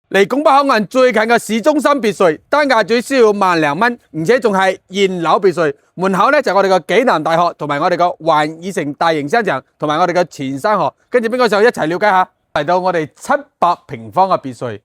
離拱北口岸最近嘅市中心別墅，單價只需要萬零蚊，而且仲係現樓別墅。門口咧就係我哋嘅暨南大學，同埋我哋嘅環宇城大型商場，同埋我哋嘅前山河。跟住邊個就一齊了解下。嚟到我哋700平方嘅別墅，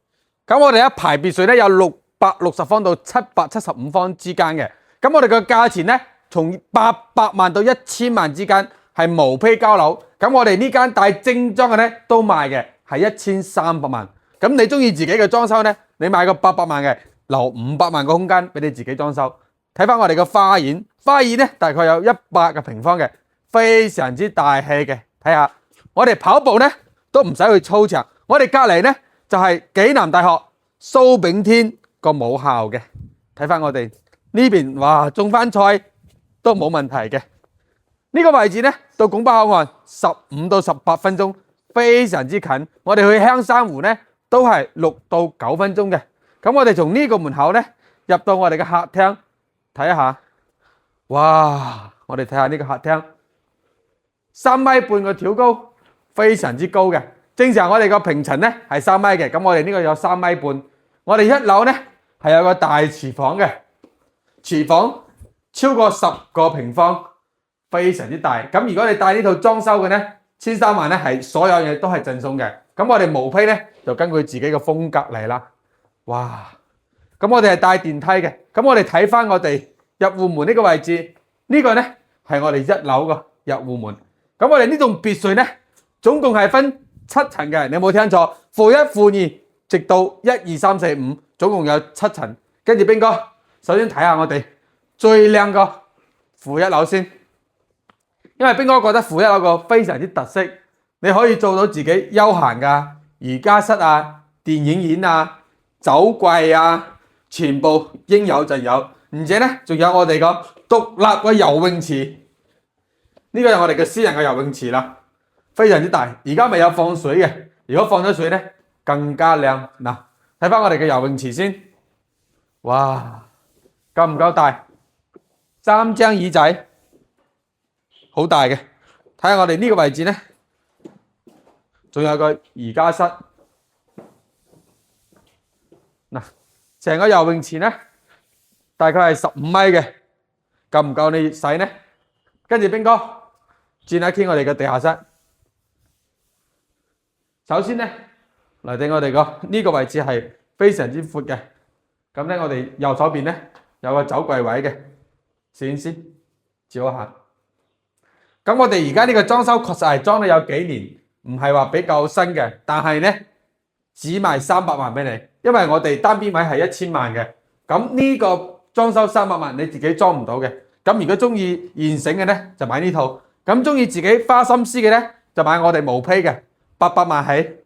咁我哋一排別墅咧有660方到775方之間嘅。咁我哋嘅價錢咧從800萬到1000萬之間，係無批交樓。咁我哋呢間帶精裝嘅咧都賣嘅係1300萬。咁你中意自己嘅裝修呢？你買個800萬嘅，留500萬個空間俾你自己裝修。睇翻我哋嘅花園，花園呢大概有100個平方嘅，非常之大氣嘅。睇下我哋跑步呢都唔使去操場，我哋隔離呢就係暨南大學蘇炳添個母校嘅。睇翻我哋呢邊，哇，種翻菜都冇問題嘅。呢個位置呢到拱北口岸15到18分鐘，非常之近。我哋去香山湖呢都係6到9分鐘嘅。咁我哋從呢個門口呢入到我哋嘅客廳睇下，哇！我哋睇下呢個客廳，3米半嘅挑高，非常之高嘅。正常我哋個平層呢係3米嘅，咁我哋呢個有3米半。我哋1樓呢係有個大廚房嘅，廚房超過10個平方，非常之大。咁如果你帶呢套裝修嘅呢，13萬呢係所有嘢都係贈送嘅。咁我哋毛坯呢就根據自己嘅風格嚟啦。哇！咁我哋係帶電梯嘅。咁我哋睇翻我哋入戶門呢個位置，呢個呢係我哋1樓嘅入戶門。咁我哋呢棟別墅呢，總共係分7層嘅。你有冇聽錯？負1、負2，直到1、2、3、4、5，總共有7層。跟住邊個？首先睇下我哋最靚個負1樓先，因為邊個覺得負1樓個非常之特色。你可以做到自己休閒㗎，瑜伽室啊、電影院啊、酒櫃啊，全部應有盡有。而且呢，仲有我哋個獨立嘅游泳池，呢個係我哋嘅私人嘅游泳池啦，非常之大。而家未有放水嘅，如果放咗水呢，更加靚。嗱，睇翻我哋嘅游泳池先，哇，夠唔夠大？3張椅仔，好大嘅。睇下我哋呢個位置呢。仲有個瑜伽室，嗱，成個游泳池呢，大概係15米嘅，夠唔夠你使呢？跟住邊個轉下傾我哋嘅地下室。首先呢，嚟到我哋個呢個位置係非常之闊嘅，咁呢，我哋右手邊呢有個酒櫃位嘅，先照一下。咁我哋而家呢個裝修確實係裝咗有幾年。唔係話比較新嘅，但係呢只賣300萬俾你，因為我哋單邊位係1000萬嘅。咁呢個裝修300萬你自己裝唔到嘅。咁如果中意現成嘅呢，就買呢套。咁中意自己花心思嘅呢，就買我哋毛坯嘅，800萬起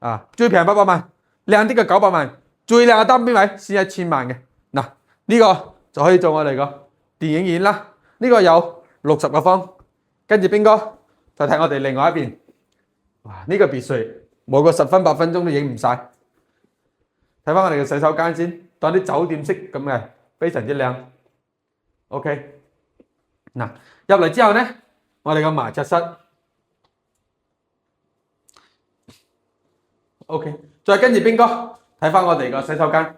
啊，最平800萬，靚啲嘅900萬，最靚嘅單邊位先1000萬嘅。嗱，呢個就可以做我哋個電影院啦。呢個有60個方，跟住邊個就睇我哋另外一邊。哇！呢個別墅冇個10分8分鐘都影唔晒。睇翻我哋嘅洗手間先，當啲酒店式咁嘅，非常之靚。OK， 嗱，入嚟之後呢，我哋個麻雀室。OK， 再跟住邊個睇翻我哋個洗手間。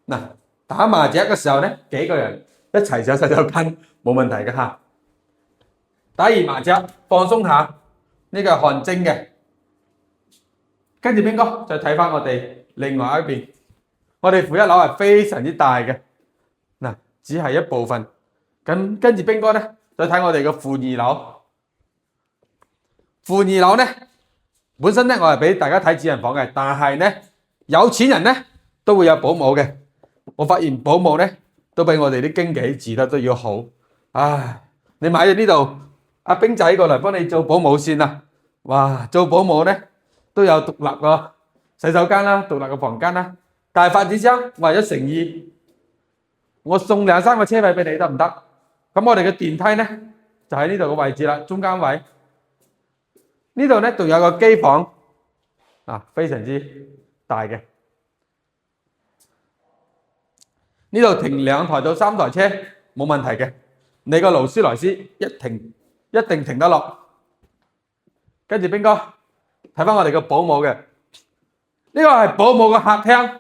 嗱，打麻雀嘅時候呢，幾個人一齊上洗手間冇問題嘅嚇。打完麻雀放鬆下。呢個係汗蒸嘅，跟住邊個再睇翻我哋另外一邊，我哋負1樓係非常之大嘅，嗱，只係一部分。咁跟住邊個呢？再睇我哋嘅負2樓，負2樓呢，本身呢我係俾大家睇主人房嘅，但係呢有錢人呢都會有保姆嘅。我發現保姆呢都比我哋啲經紀住得都要好。唉，你買咗呢度。阿兵仔過嚟幫你做保姆先啦，哇！做保姆呢都有獨立個洗手間啦，獨立個房間啦。但係發展商為咗誠意，我送2、3個車位俾你得唔得？咁我哋嘅電梯呢就喺呢度嘅位置啦，中間位。呢度呢仲有個機房，啊，非常之大嘅。呢度停2台到3台車冇問題嘅，你個勞斯萊斯一定停得落。跟住邊個睇翻我哋個保姆嘅呢個係保姆嘅客廳，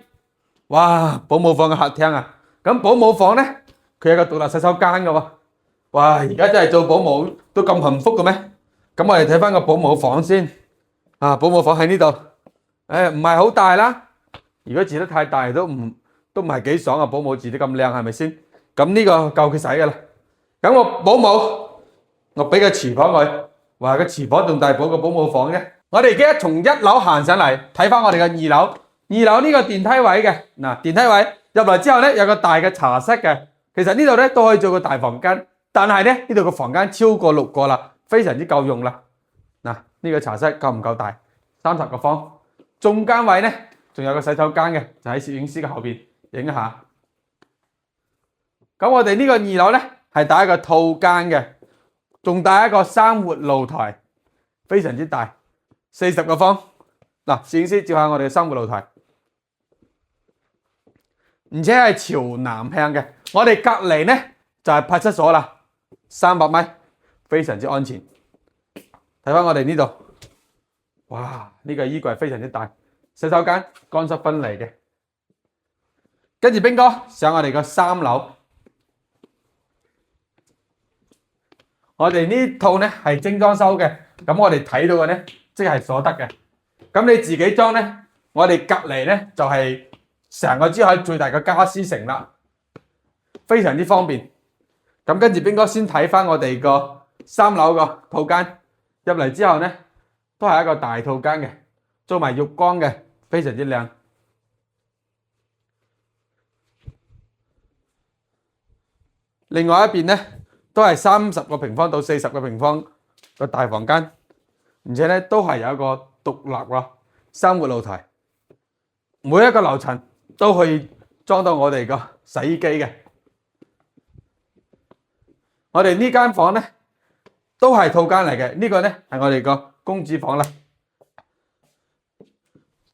哇！保姆房嘅客廳啊，咁保姆房咧，佢有個獨立洗手間嘅喎。哇！而家真係做保姆都咁幸福嘅咩？咁我哋睇翻個保姆房先。啊，保姆房喺呢度，唔係好大啦。如果住得太大都唔係幾爽啊！保姆住得咁靚係咪先？咁呢個夠佢使嘅啦。咁我保姆，我俾個廚房佢，話個廚房仲大過個保姆房嘅。我哋而家從一樓行上嚟，睇翻我哋嘅二樓。二樓呢個電梯位嘅，嗱，電梯位入嚟之後咧，有個大嘅茶室嘅。其實呢度咧都可以做個大房間，但係咧呢度個房間超過6個啦，非常之夠用啦。嗱，呢個茶室夠唔夠大？30個方。中間位咧仲有個洗手間嘅，就喺攝影師嘅後邊影一下。咁我哋呢個二樓咧係帶一個套間嘅，仲帶一個生活露台，非常之大，40個方。嗱，攝影師照下我哋嘅生活露台。而且係朝南向嘅，我哋隔離咧就係派出所啦，300米，非常之安全。睇翻我哋呢度，哇！呢個衣櫃非常之大，洗手間乾濕分離嘅。跟住兵哥上我哋個3樓，我哋呢套咧係精裝修嘅，咁我哋睇到嘅咧即係所得嘅。咁你自己裝咧，我哋隔離咧就係成個珠海最大嘅家私城啦，非常之方便。咁跟住兵哥先睇翻我哋個3樓個套間，入嚟之後咧都係一個大套間嘅，做埋浴缸嘅，非常之靚。另外一邊咧都係30個平方到40個平方個大房間，而且咧都係有一個獨立嘅生活露台，每一個樓層都可以裝到我哋個洗衣機嘅。我哋呢間房咧都係套間嚟嘅，呢個咧係我哋個公主房啦。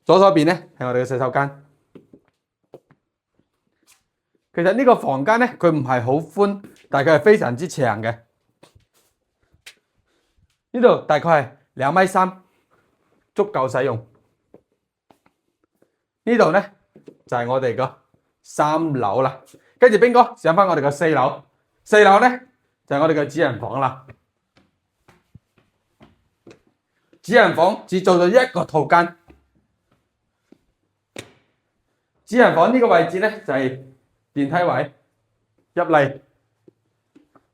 左手邊咧係我哋嘅洗手間。其實呢個房間咧佢唔係好寬，但係佢係非常之長嘅。呢度大概係2.3米，足夠使用。呢度咧就係我哋個3樓啦。跟住兵哥上翻我哋個4樓，4樓咧就係我哋嘅主人房啦。主人房只做咗一個套間。主人房呢個位置咧就係電梯位，入嚟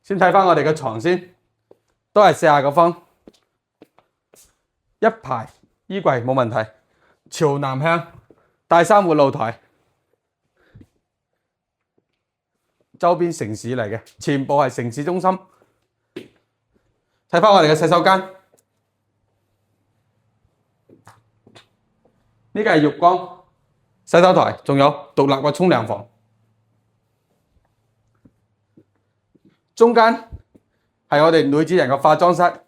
先睇翻我哋嘅床先，都係40個方，一排衣櫃冇問題，朝南向，大生活露台，周邊城市嚟嘅，全部係城市中心。睇翻我哋嘅洗手間，呢個係浴缸、洗手台，仲有獨立嘅沖涼房。中間係我哋女主人嘅化妝室，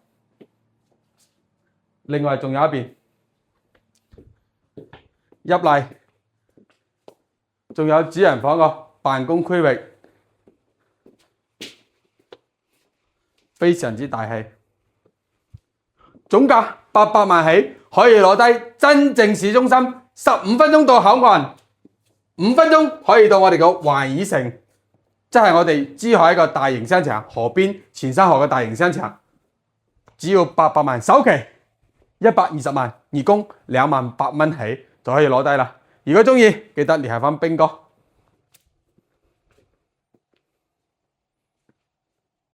另外仲有一邊入嚟，仲有主人房個辦公區域，非常之大氣。總價800萬起，可以攞低真正市中心，15分鐘到口岸，5分鐘可以到我哋個環宇城。即係我哋珠海一個大型商場，河邊前山河嘅大型商場，只要800萬首期，120萬，月供28000起就可以攞低啦。如果中意，記得聯繫翻兵哥。